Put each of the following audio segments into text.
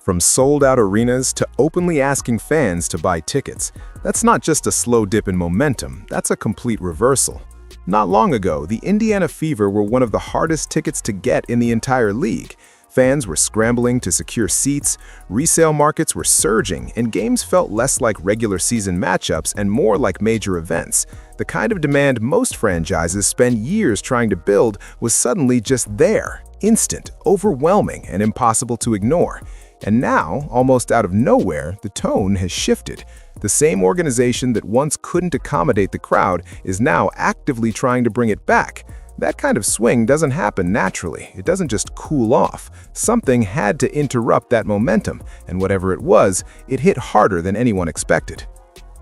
From sold-out arenas to openly asking fans to buy tickets, that's not just a slow dip in momentum, that's a complete reversal. Not long ago, the Indiana Fever were one of the hardest tickets to get in the entire league. Fans were scrambling to secure seats, resale markets were surging, and games felt less like regular season matchups and more like major events. The kind of demand most franchises spend years trying to build was suddenly just there, instant, overwhelming, and impossible to ignore. And now, almost out of nowhere, the tone has shifted. The same organization that once couldn't accommodate the crowd is now actively trying to bring it back. That kind of swing doesn't happen naturally. It doesn't just cool off. Something had to interrupt that momentum, and whatever it was, it hit harder than anyone expected.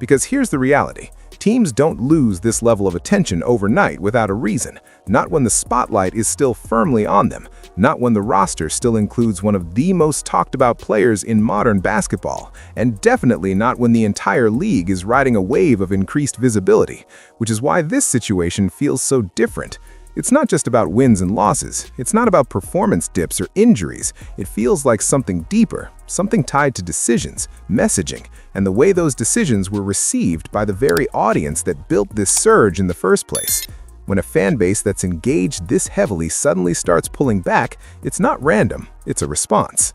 Because here's the reality. Teams don't lose this level of attention overnight without a reason. Not when the spotlight is still firmly on them. Not when the roster still includes one of the most talked about players in modern basketball. And definitely not when the entire league is riding a wave of increased visibility. Which is why this situation feels so different. It's not just about wins and losses. It's not about performance dips or injuries. It feels like something deeper, something tied to decisions, messaging, and the way those decisions were received by the very audience that built this surge in the first place. When a fan base that's engaged this heavily suddenly starts pulling back, it's not random, it's a response.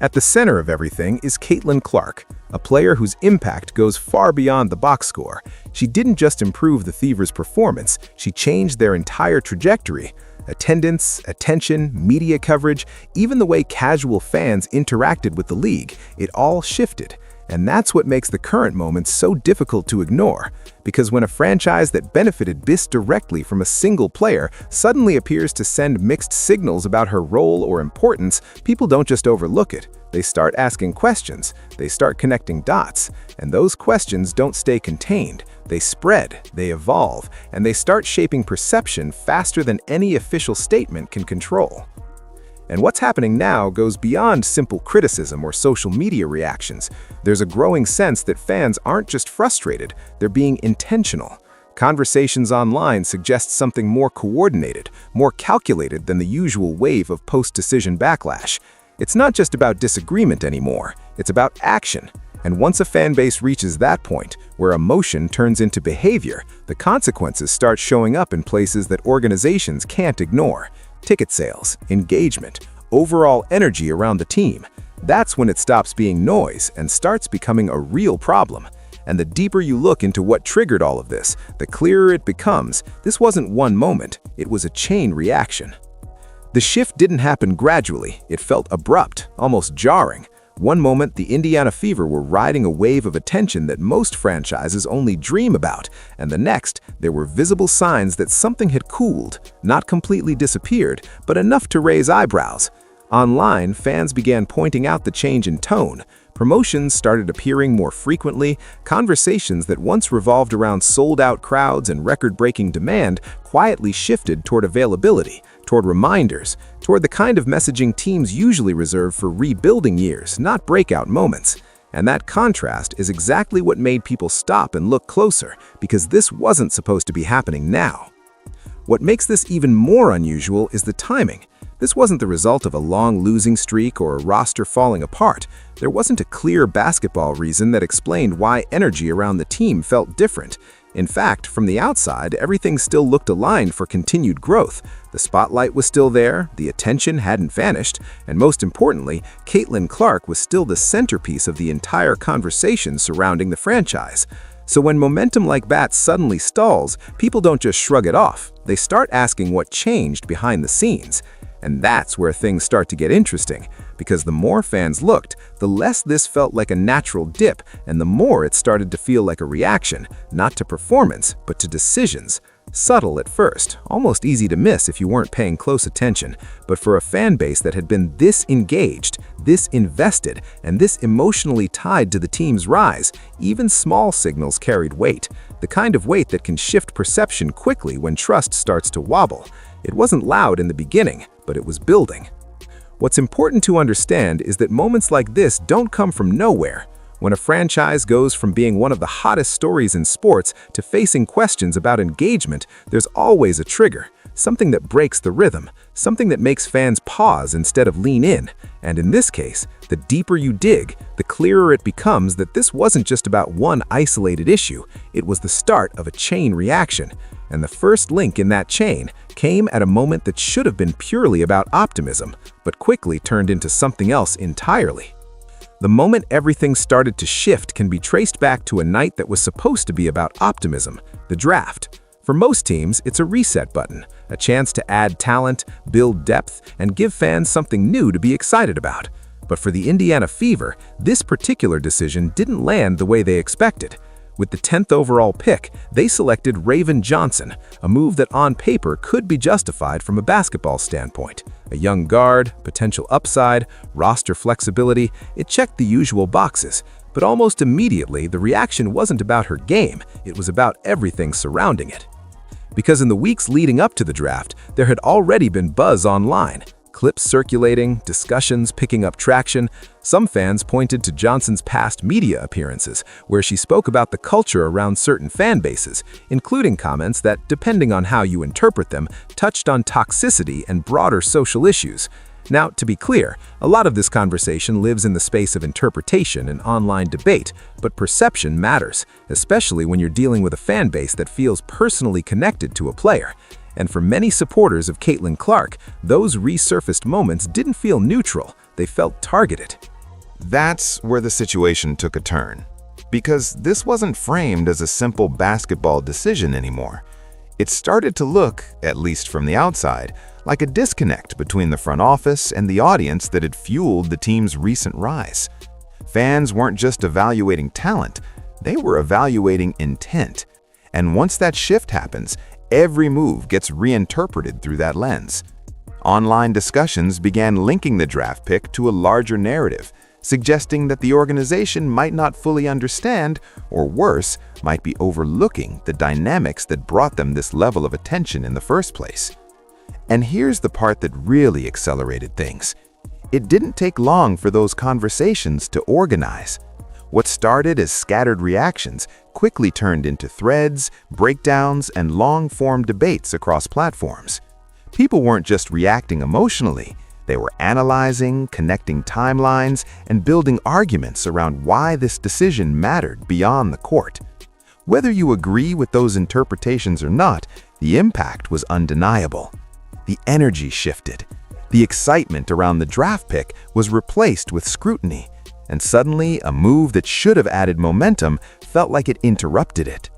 At the center of everything is Caitlin Clark, a player whose impact goes far beyond the box score. She didn't just improve the Fever's performance, she changed their entire trajectory. Attendance, attention, media coverage, even the way casual fans interacted with the league, it all shifted. And that's what makes the current moment so difficult to ignore. Because when a franchise that benefited this directly from a single player suddenly appears to send mixed signals about her role or importance, people don't just overlook it. They start asking questions, they start connecting dots, and those questions don't stay contained. They spread, they evolve, and they start shaping perception faster than any official statement can control. And what's happening now goes beyond simple criticism or social media reactions. There's a growing sense that fans aren't just frustrated, they're being intentional. Conversations online suggest something more coordinated, more calculated than the usual wave of post-decision backlash. It's not just about disagreement anymore, it's about action. And once a fan base reaches that point, where emotion turns into behavior, the consequences start showing up in places that organizations can't ignore. Ticket sales, engagement, overall energy around the team. That's when it stops being noise and starts becoming a real problem. And the deeper you look into what triggered all of this, the clearer it becomes, this wasn't one moment, it was a chain reaction. The shift didn't happen gradually, it felt abrupt, almost jarring. One moment, the Indiana Fever were riding a wave of attention that most franchises only dream about, and the next, there were visible signs that something had cooled, not completely disappeared, but enough to raise eyebrows. Online, fans began pointing out the change in tone. Promotions started appearing more frequently, conversations that once revolved around sold-out crowds and record-breaking demand quietly shifted toward availability, toward reminders, toward the kind of messaging teams usually reserve for rebuilding years, not breakout moments. And that contrast is exactly what made people stop and look closer, because this wasn't supposed to be happening now. What makes this even more unusual is the timing. This wasn't the result of a long losing streak or a roster falling apart. There wasn't a clear basketball reason that explained why energy around the team felt different. In fact, from the outside, everything still looked aligned for continued growth. The spotlight was still there, the attention hadn't vanished, and most importantly, Caitlin Clark was still the centerpiece of the entire conversation surrounding the franchise. So when momentum like that suddenly stalls, people don't just shrug it off. They start asking what changed behind the scenes. And that's where things start to get interesting, because the more fans looked, the less this felt like a natural dip, and the more it started to feel like a reaction, not to performance, but to decisions. Subtle at first, almost easy to miss if you weren't paying close attention, but for a fan base that had been this engaged, this invested, and this emotionally tied to the team's rise, even small signals carried weight, the kind of weight that can shift perception quickly when trust starts to wobble. It wasn't loud in the beginning, but it was building. What's important to understand is that moments like this don't come from nowhere. When a franchise goes from being one of the hottest stories in sports to facing questions about engagement, there's always a trigger, something that breaks the rhythm, something that makes fans pause instead of lean in. And in this case, The deeper you dig, the clearer it becomes that this wasn't just about one isolated issue, it was the start of a chain reaction. And the first link in that chain came at a moment that should have been purely about optimism, but quickly turned into something else entirely. The moment everything started to shift can be traced back to a night that was supposed to be about optimism, the draft. For most teams, it's a reset button, a chance to add talent, build depth, and give fans something new to be excited about. But for the Indiana Fever, this particular decision didn't land the way they expected. With the 10th overall pick, they selected Raven Johnson, a move that on paper could be justified from a basketball standpoint. A young guard, potential upside, roster flexibility, it checked the usual boxes. But almost immediately, the reaction wasn't about her game, it was about everything surrounding it. Because in the weeks leading up to the draft, there had already been buzz online. Clips circulating, discussions picking up traction. Some fans pointed to Johnson's past media appearances, where she spoke about the culture around certain fan bases, including comments that, depending on how you interpret them, touched on toxicity and broader social issues. Now, to be clear, a lot of this conversation lives in the space of interpretation and online debate, but perception matters, especially when you're dealing with a fan base that feels personally connected to a player. And for many supporters of Caitlin Clark, those resurfaced moments didn't feel neutral, they felt targeted. That's where the situation took a turn. Because this wasn't framed as a simple basketball decision anymore. It started to look, at least from the outside, like a disconnect between the front office and the audience that had fueled the team's recent rise. Fans weren't just evaluating talent, they were evaluating intent. And once that shift happens, every move gets reinterpreted through that lens. Online discussions began linking the draft pick to a larger narrative, suggesting that the organization might not fully understand, or worse, might be overlooking the dynamics that brought them this level of attention in the first place. And here's the part that really accelerated things. It didn't take long for those conversations to organize. What started as scattered reactions quickly turned into threads, breakdowns, and long-form debates across platforms. People weren't just reacting emotionally, they were analyzing, connecting timelines, and building arguments around why this decision mattered beyond the court. Whether you agree with those interpretations or not, the impact was undeniable. The energy shifted. The excitement around the draft pick was replaced with scrutiny, and suddenly a move that should have added momentum felt like it interrupted it.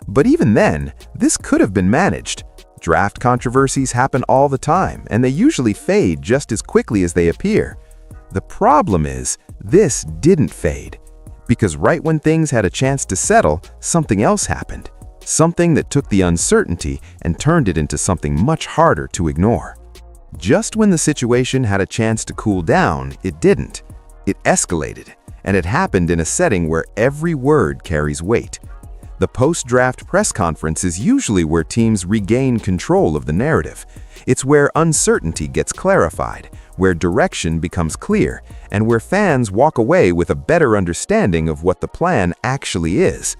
But even then, this could have been managed. Draft controversies happen all the time, and they usually fade just as quickly as they appear. The problem is, this didn't fade. Because right when things had a chance to settle, something else happened. Something that took the uncertainty and turned it into something much harder to ignore. Just when the situation had a chance to cool down, it didn't. It escalated, and it happened in a setting where every word carries weight. The post-draft press conference is usually where teams regain control of the narrative. It's where uncertainty gets clarified, where direction becomes clear, and where fans walk away with a better understanding of what the plan actually is.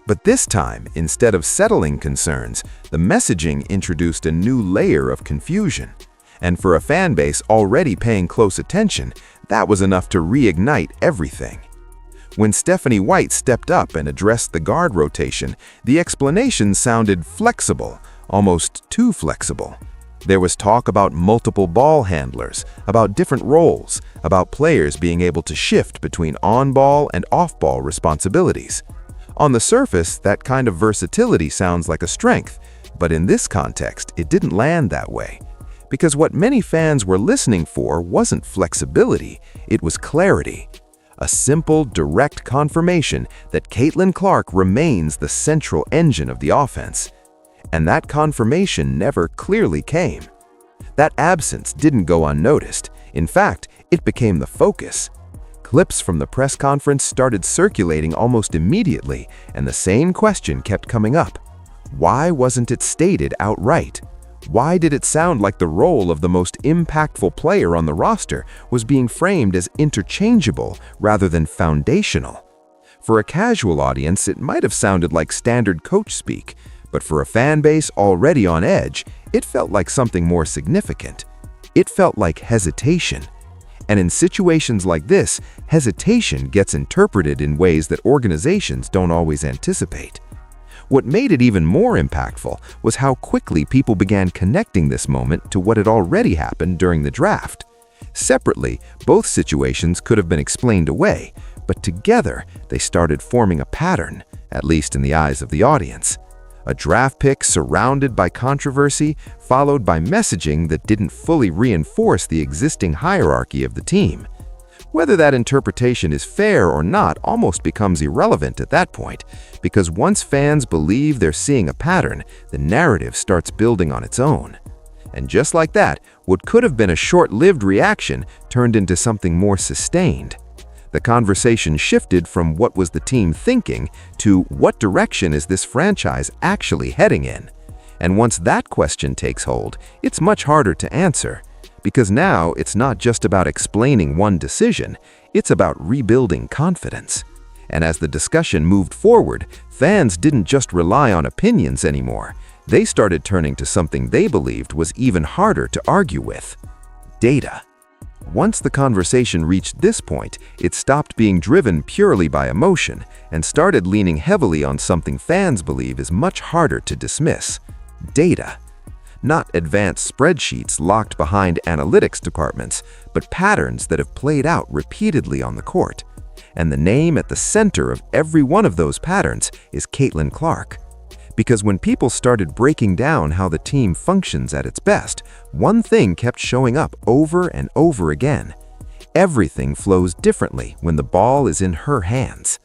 But this time, instead of settling concerns, the messaging introduced a new layer of confusion. And for a fan base already paying close attention, that was enough to reignite everything. When Stephanie White stepped up and addressed the guard rotation, the explanation sounded flexible, almost too flexible. There was talk about multiple ball handlers, about different roles, about players being able to shift between on-ball and off-ball responsibilities. On the surface, that kind of versatility sounds like a strength, but in this context, it didn't land that way. Because what many fans were listening for wasn't flexibility, it was clarity. A simple, direct confirmation that Caitlin Clark remains the central engine of the offense. And that confirmation never clearly came. That absence didn't go unnoticed. In fact, it became the focus. Clips from the press conference started circulating almost immediately, and the same question kept coming up. Why wasn't it stated outright? Why did it sound like the role of the most impactful player on the roster was being framed as interchangeable rather than foundational? For a casual audience, it might have sounded like standard coach speak, but for a fan base already on edge, it felt like something more significant. It felt like hesitation. And in situations like this, hesitation gets interpreted in ways that organizations don't always anticipate. What made it even more impactful was how quickly people began connecting this moment to what had already happened during the draft. Separately, both situations could have been explained away, but together they started forming a pattern, at least in the eyes of the audience. A draft pick surrounded by controversy, followed by messaging that didn't fully reinforce the existing hierarchy of the team. Whether that interpretation is fair or not almost becomes irrelevant at that point, because once fans believe they're seeing a pattern, the narrative starts building on its own. And just like that, what could have been a short-lived reaction turned into something more sustained. The conversation shifted from what was the team thinking to what direction is this franchise actually heading in. And once that question takes hold, it's much harder to answer, because now it's not just about explaining one decision, it's about rebuilding confidence. And as the discussion moved forward, fans didn't just rely on opinions anymore. They started turning to something they believed was even harder to argue with: data. Once the conversation reached this point, it stopped being driven purely by emotion and started leaning heavily on something fans believe is much harder to dismiss: data. Not advanced spreadsheets locked behind analytics departments, but patterns that have played out repeatedly on the court. And the name at the center of every one of those patterns is Caitlin Clark. Because when people started breaking down how the team functions at its best, one thing kept showing up over and over again: everything flows differently when the ball is in her hands.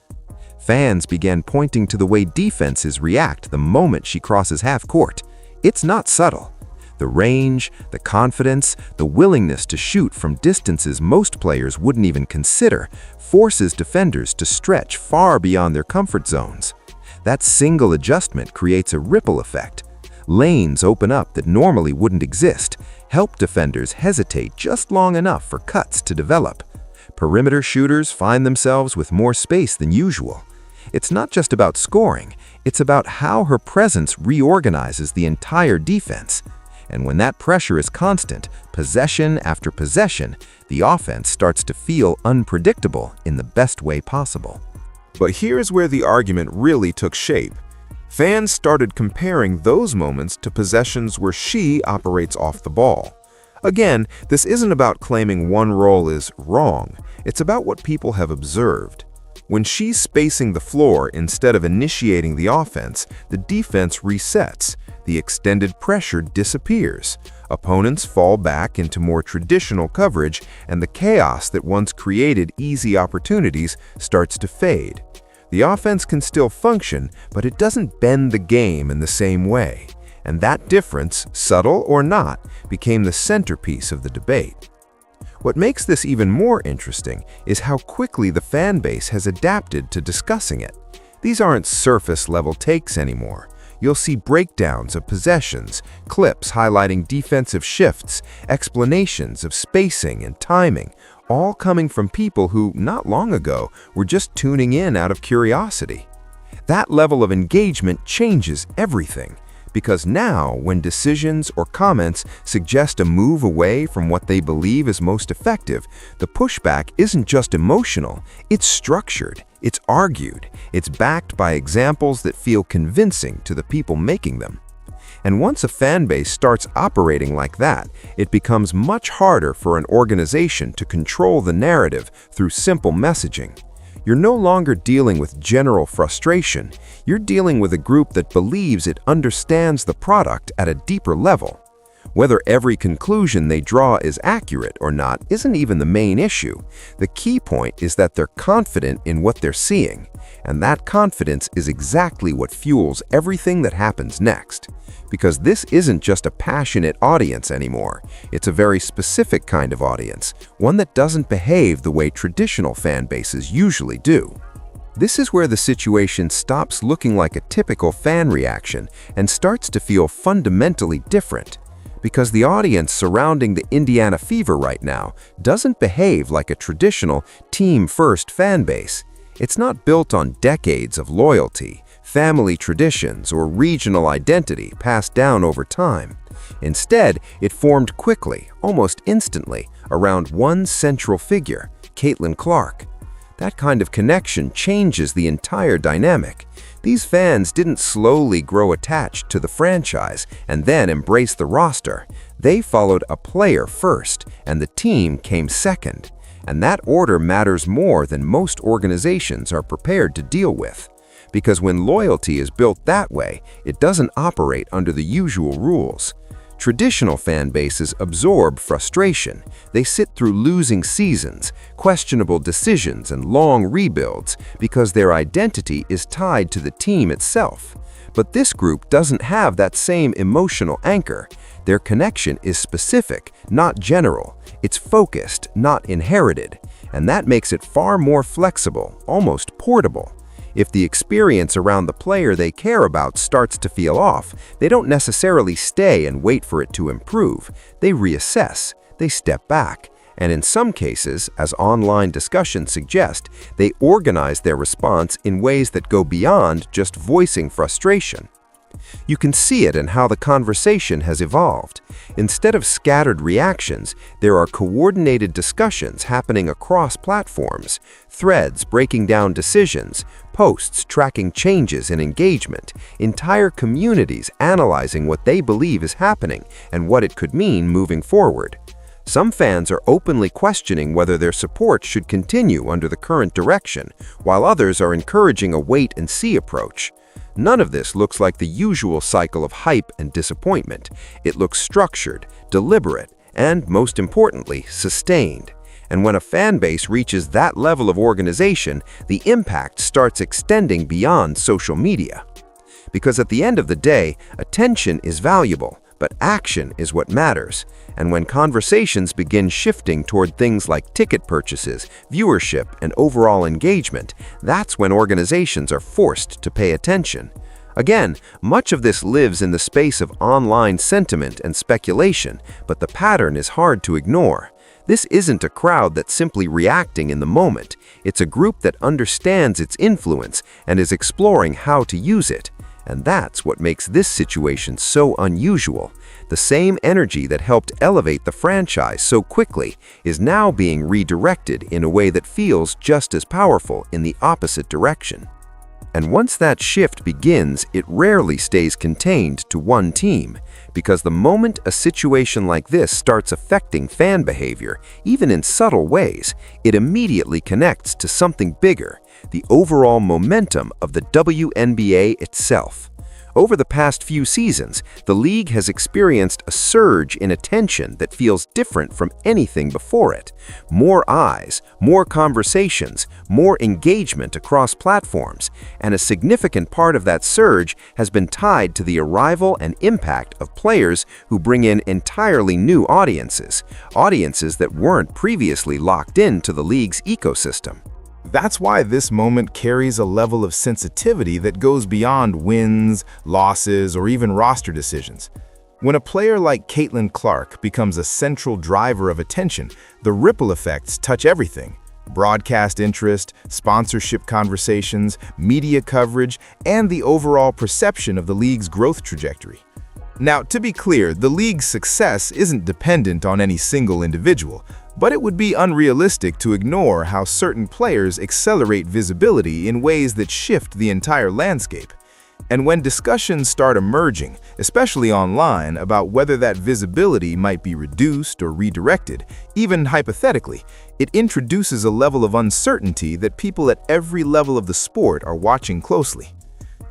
Fans began pointing to the way defenses react the moment she crosses half court. It's not subtle. The range, the confidence, the willingness to shoot from distances most players wouldn't even consider forces defenders to stretch far beyond their comfort zones. That single adjustment creates a ripple effect. Lanes open up that normally wouldn't exist, help defenders hesitate just long enough for cuts to develop. Perimeter shooters find themselves with more space than usual. It's not just about scoring, it's about how her presence reorganizes the entire defense. And when that pressure is constant, possession after possession, the offense starts to feel unpredictable in the best way possible. But here's where the argument really took shape. Fans started comparing those moments to possessions where she operates off the ball. Again, this isn't about claiming one role is wrong. It's about what people have observed. When she's spacing the floor instead of initiating the offense, the defense resets. The extended pressure disappears. Opponents fall back into more traditional coverage, and the chaos that once created easy opportunities starts to fade. The offense can still function, but it doesn't bend the game in the same way. And that difference, subtle or not, became the centerpiece of the debate. What makes this even more interesting is how quickly the fan base has adapted to discussing it. These aren't surface-level takes anymore. You'll see breakdowns of possessions, clips highlighting defensive shifts, explanations of spacing and timing, all coming from people who, not long ago, were just tuning in out of curiosity. That level of engagement changes everything, because now, when decisions or comments suggest a move away from what they believe is most effective, the pushback isn't just emotional, it's structured, it's argued, it's backed by examples that feel convincing to the people making them. And once a fan base starts operating like that, it becomes much harder for an organization to control the narrative through simple messaging. You're no longer dealing with general frustration, you're dealing with a group that believes it understands the product at a deeper level. Whether every conclusion they draw is accurate or not isn't even the main issue. The key point is that they're confident in what they're seeing, and that confidence is exactly what fuels everything that happens next. Because this isn't just a passionate audience anymore, it's a very specific kind of audience, one that doesn't behave the way traditional fan bases usually do. This is where the situation stops looking like a typical fan reaction and starts to feel fundamentally different. Because the audience surrounding the Indiana Fever right now doesn't behave like a traditional team-first fan base. It's not built on decades of loyalty, family traditions, or regional identity passed down over time. Instead, it formed quickly, almost instantly, around one central figure, Caitlin Clark. That kind of connection changes the entire dynamic. These fans didn't slowly grow attached to the franchise and then embrace the roster. They followed a player first, and the team came second. And that order matters more than most organizations are prepared to deal with. Because when loyalty is built that way, it doesn't operate under the usual rules. Traditional fan bases absorb frustration. They sit through losing seasons, questionable decisions, and long rebuilds because their identity is tied to the team itself. But this group doesn't have that same emotional anchor. Their connection is specific, not general. It's focused, not inherited. And that makes it far more flexible, almost portable. If the experience around the player they care about starts to feel off, they don't necessarily stay and wait for it to improve. They reassess, they step back, and in some cases, as online discussions suggest, they organize their response in ways that go beyond just voicing frustration. You can see it in how the conversation has evolved. Instead of scattered reactions, there are coordinated discussions happening across platforms, threads breaking down decisions, posts tracking changes in engagement, entire communities analyzing what they believe is happening and what it could mean moving forward. Some fans are openly questioning whether their support should continue under the current direction, while others are encouraging a wait-and-see approach. None of this looks like the usual cycle of hype and disappointment. It looks structured, deliberate, and, most importantly, sustained. And when a fan base reaches that level of organization, the impact starts extending beyond social media. Because at the end of the day, attention is valuable, but action is what matters. And when conversations begin shifting toward things like ticket purchases, viewership, and overall engagement, that's when organizations are forced to pay attention. Again, much of this lives in the space of online sentiment and speculation, but the pattern is hard to ignore. This isn't a crowd that's simply reacting in the moment. It's a group that understands its influence and is exploring how to use it. And that's what makes this situation so unusual. The same energy that helped elevate the franchise so quickly is now being redirected in a way that feels just as powerful in the opposite direction. And once that shift begins, it rarely stays contained to one team, because the moment a situation like this starts affecting fan behavior, even in subtle ways, it immediately connects to something bigger, the overall momentum of the WNBA itself. Over the past few seasons, the league has experienced a surge in attention that feels different from anything before it. More eyes, more conversations, more engagement across platforms, and a significant part of that surge has been tied to the arrival and impact of players who bring in entirely new audiences that weren't previously locked into the league's ecosystem. That's why this moment carries a level of sensitivity that goes beyond wins, losses, or even roster decisions. When a player like Caitlin Clark becomes a central driver of attention, the ripple effects touch everything: broadcast interest, sponsorship conversations, media coverage, and the overall perception of the league's growth trajectory. Now, to be clear, the league's success isn't dependent on any single individual, but it would be unrealistic to ignore how certain players accelerate visibility in ways that shift the entire landscape. And when discussions start emerging, especially online, about whether that visibility might be reduced or redirected, even hypothetically, it introduces a level of uncertainty that people at every level of the sport are watching closely.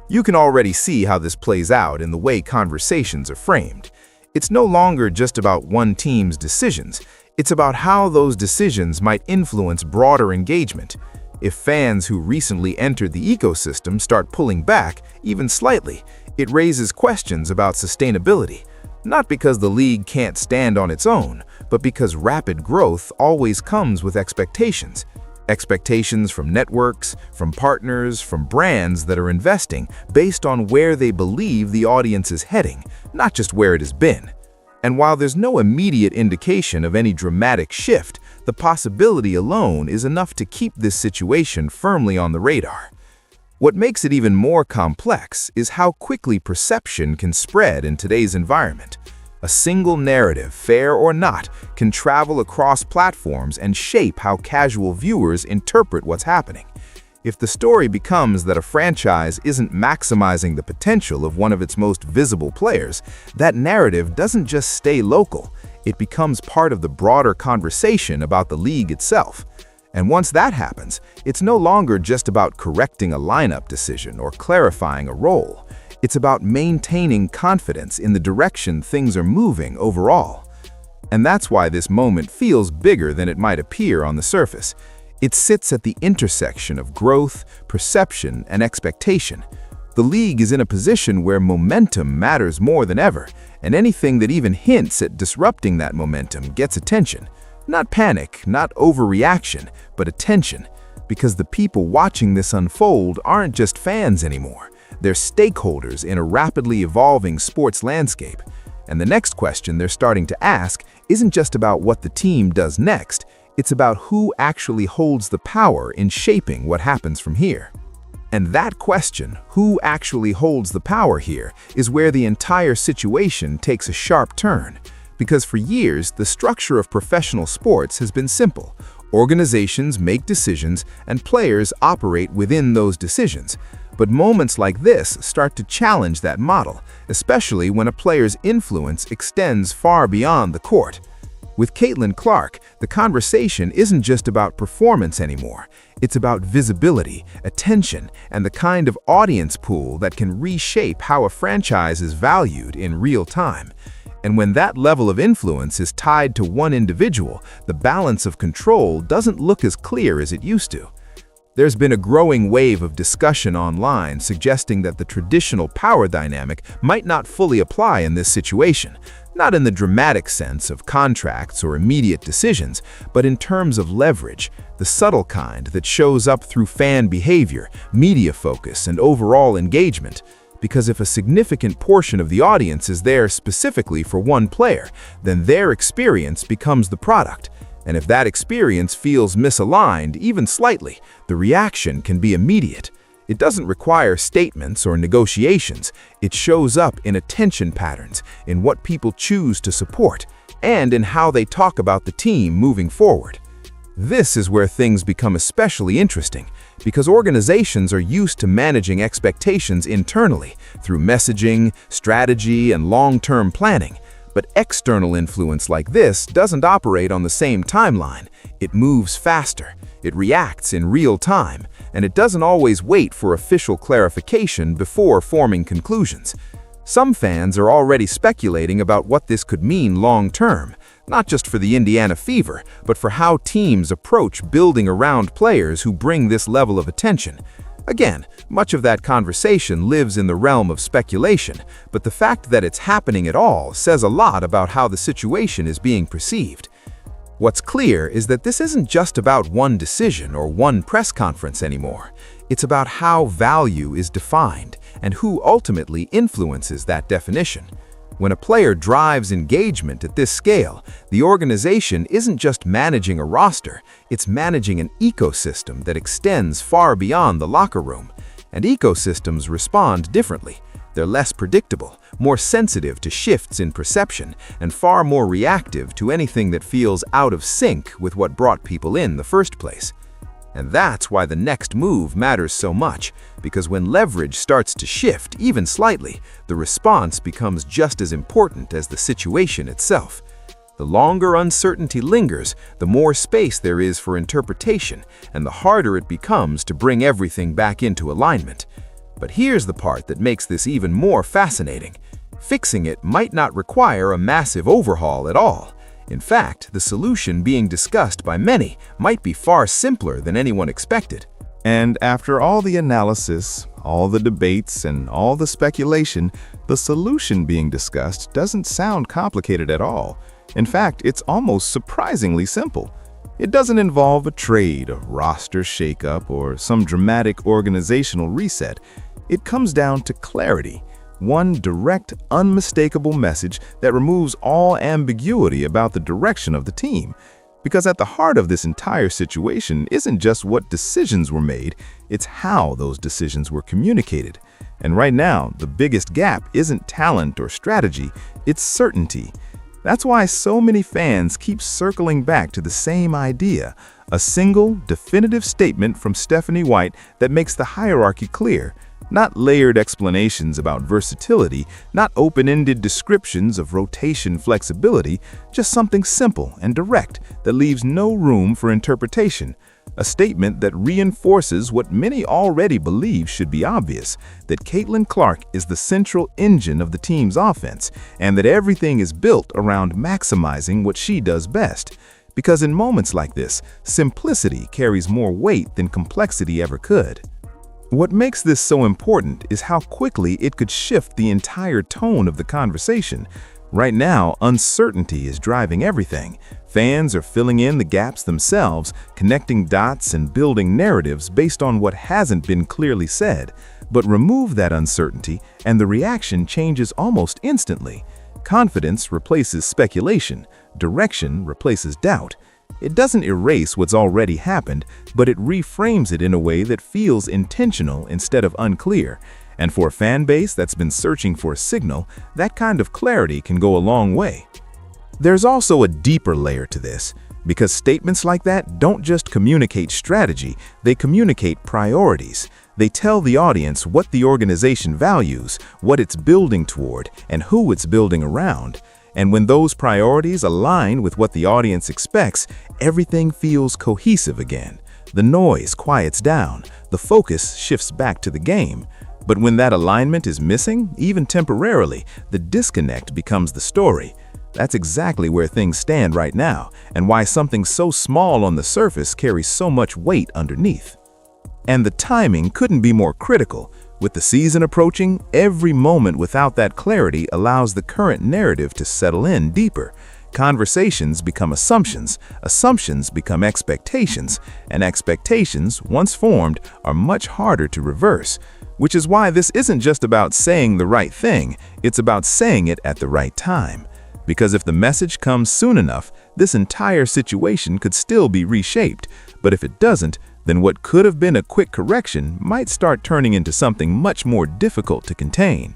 You can already see how this plays out in the way conversations are framed. It's no longer just about one team's decisions. It's about how those decisions might influence broader engagement. If fans who recently entered the ecosystem start pulling back, even slightly, it raises questions about sustainability. Not because the league can't stand on its own, but because rapid growth always comes with expectations. Expectations from networks, from partners, from brands that are investing based on where they believe the audience is heading, not just where it has been. And while there's no immediate indication of any dramatic shift, the possibility alone is enough to keep this situation firmly on the radar. What makes it even more complex is how quickly perception can spread in today's environment. A single narrative, fair or not, can travel across platforms and shape how casual viewers interpret what's happening. If the story becomes that a franchise isn't maximizing the potential of one of its most visible players, that narrative doesn't just stay local, it becomes part of the broader conversation about the league itself. And once that happens, it's no longer just about correcting a lineup decision or clarifying a role. It's about maintaining confidence in the direction things are moving overall. And that's why this moment feels bigger than it might appear on the surface. It sits at the intersection of growth, perception, and expectation. The league is in a position where momentum matters more than ever, and anything that even hints at disrupting that momentum gets attention. Not panic, not overreaction, but attention. Because the people watching this unfold aren't just fans anymore. They're stakeholders in a rapidly evolving sports landscape. And the next question they're starting to ask isn't just about what the team does next, it's about who actually holds the power in shaping what happens from here. And that question, who actually holds the power here, is where the entire situation takes a sharp turn. Because for years, the structure of professional sports has been simple. Organizations make decisions and players operate within those decisions. But moments like this start to challenge that model, especially when a player's influence extends far beyond the court. With Caitlin Clark, the conversation isn't just about performance anymore. It's about visibility, attention, and the kind of audience pool that can reshape how a franchise is valued in real time. And when that level of influence is tied to one individual, the balance of control doesn't look as clear as it used to. There's been a growing wave of discussion online suggesting that the traditional power dynamic might not fully apply in this situation, not in the dramatic sense of contracts or immediate decisions, but in terms of leverage, the subtle kind that shows up through fan behavior, media focus, and overall engagement. Because if a significant portion of the audience is there specifically for one player, then their experience becomes the product. And if that experience feels misaligned, even slightly, the reaction can be immediate. It doesn't require statements or negotiations. It shows up in attention patterns, in what people choose to support, and in how they talk about the team moving forward. This is where things become especially interesting, because organizations are used to managing expectations internally through messaging, strategy, and long-term planning. But external influence like this doesn't operate on the same timeline. It moves faster, it reacts in real time, and it doesn't always wait for official clarification before forming conclusions. Some fans are already speculating about what this could mean long-term, not just for the Indiana Fever, but for how teams approach building around players who bring this level of attention. Again, much of that conversation lives in the realm of speculation, but the fact that it's happening at all says a lot about how the situation is being perceived. What's clear is that this isn't just about one decision or one press conference anymore. It's about how value is defined and who ultimately influences that definition. When a player drives engagement at this scale, the organization isn't just managing a roster, it's managing an ecosystem that extends far beyond the locker room. And ecosystems respond differently. They're less predictable, more sensitive to shifts in perception, and far more reactive to anything that feels out of sync with what brought people in the first place. And that's why the next move matters so much, because when leverage starts to shift, even slightly, the response becomes just as important as the situation itself. The longer uncertainty lingers, the more space there is for interpretation, and the harder it becomes to bring everything back into alignment. But here's the part that makes this even more fascinating. Fixing it might not require a massive overhaul at all. In fact, the solution being discussed by many might be far simpler than anyone expected. And after all the analysis, all the debates, and all the speculation, the solution being discussed doesn't sound complicated at all. In fact, it's almost surprisingly simple. It doesn't involve a trade, a roster shakeup, or some dramatic organizational reset. It comes down to clarity. One direct, unmistakable message that removes all ambiguity about the direction of the team. Because at the heart of this entire situation isn't just what decisions were made, it's how those decisions were communicated. And right now, the biggest gap isn't talent or strategy, it's certainty. That's why so many fans keep circling back to the same idea, a single, definitive statement from Stephanie White that makes the hierarchy clear. Not layered explanations about versatility, not open-ended descriptions of rotation flexibility, just something simple and direct that leaves no room for interpretation. A statement that reinforces what many already believe should be obvious, that Caitlin Clark is the central engine of the team's offense, and that everything is built around maximizing what she does best. Because in moments like this, simplicity carries more weight than complexity ever could. What makes this so important is how quickly it could shift the entire tone of the conversation. Right now, uncertainty is driving everything. Fans are filling in the gaps themselves, connecting dots and building narratives based on what hasn't been clearly said. But remove that uncertainty, and the reaction changes almost instantly. Confidence replaces speculation. Direction replaces doubt. It doesn't erase what's already happened, but it reframes it in a way that feels intentional instead of unclear. And for a fan base that's been searching for a signal, that kind of clarity can go a long way. There's also a deeper layer to this, because statements like that don't just communicate strategy, they communicate priorities. They tell the audience what the organization values, what it's building toward, and who it's building around. And when those priorities align with what the audience expects, everything feels cohesive again. The noise quiets down, the focus shifts back to the game. But when that alignment is missing, even temporarily, the disconnect becomes the story. That's exactly where things stand right now, and why something so small on the surface carries so much weight underneath. And the timing couldn't be more critical. With the season approaching, every moment without that clarity allows the current narrative to settle in deeper. Conversations become assumptions, assumptions become expectations, and expectations, once formed, are much harder to reverse. Which is why this isn't just about saying the right thing, it's about saying it at the right time. Because if the message comes soon enough, this entire situation could still be reshaped. But if it doesn't, then what could have been a quick correction might start turning into something much more difficult to contain.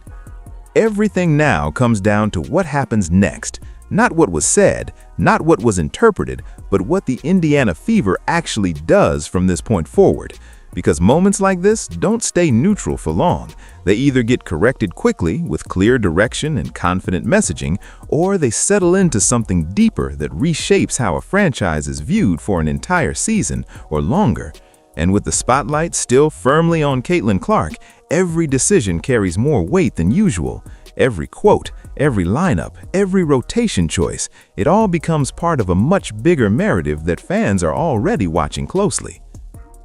Everything now comes down to what happens next. Not what was said, not what was interpreted, but what the Indiana Fever actually does from this point forward. Because moments like this don't stay neutral for long. They either get corrected quickly with clear direction and confident messaging, or they settle into something deeper that reshapes how a franchise is viewed for an entire season or longer. And with the spotlight still firmly on Caitlin Clark, every decision carries more weight than usual. Every quote, every lineup, every rotation choice, it all becomes part of a much bigger narrative that fans are already watching closely.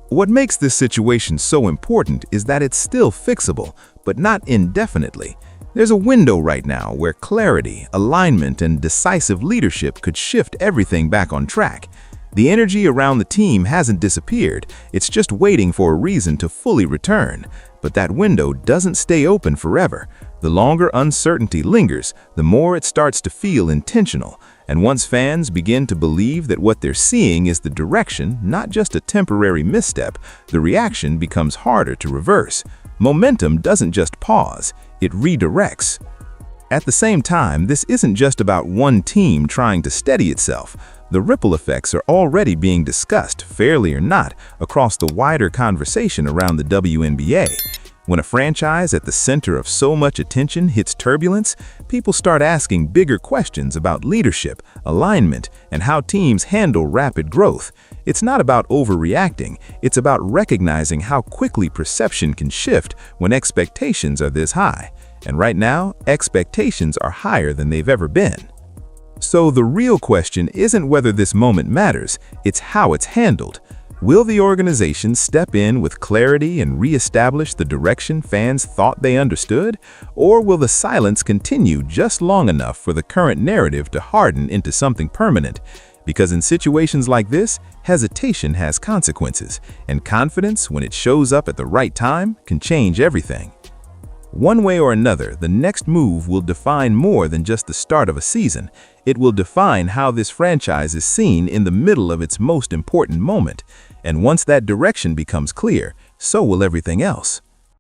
What makes this situation so important is that it's still fixable, but not indefinitely. There's a window right now where clarity, alignment, and decisive leadership could shift everything back on track. The energy around the team hasn't disappeared, it's just waiting for a reason to fully return. But that window doesn't stay open forever. The longer uncertainty lingers, the more it starts to feel intentional. And once fans begin to believe that what they're seeing is the direction, not just a temporary misstep, the reaction becomes harder to reverse. Momentum doesn't just pause, it redirects. At the same time, this isn't just about one team trying to steady itself. The ripple effects are already being discussed, fairly or not, across the wider conversation around the WNBA. When a franchise at the center of so much attention hits turbulence, people start asking bigger questions about leadership, alignment, and how teams handle rapid growth. It's not about overreacting, it's about recognizing how quickly perception can shift when expectations are this high. And right now, expectations are higher than they've ever been. So the real question isn't whether this moment matters, it's how it's handled. Will the organization step in with clarity and reestablish the direction fans thought they understood? Or will the silence continue just long enough for the current narrative to harden into something permanent? Because in situations like this, hesitation has consequences, and confidence, when it shows up at the right time, can change everything. One way or another, the next move will define more than just the start of a season. It will define how this franchise is seen in the middle of its most important moment. And once that direction becomes clear, so will everything else.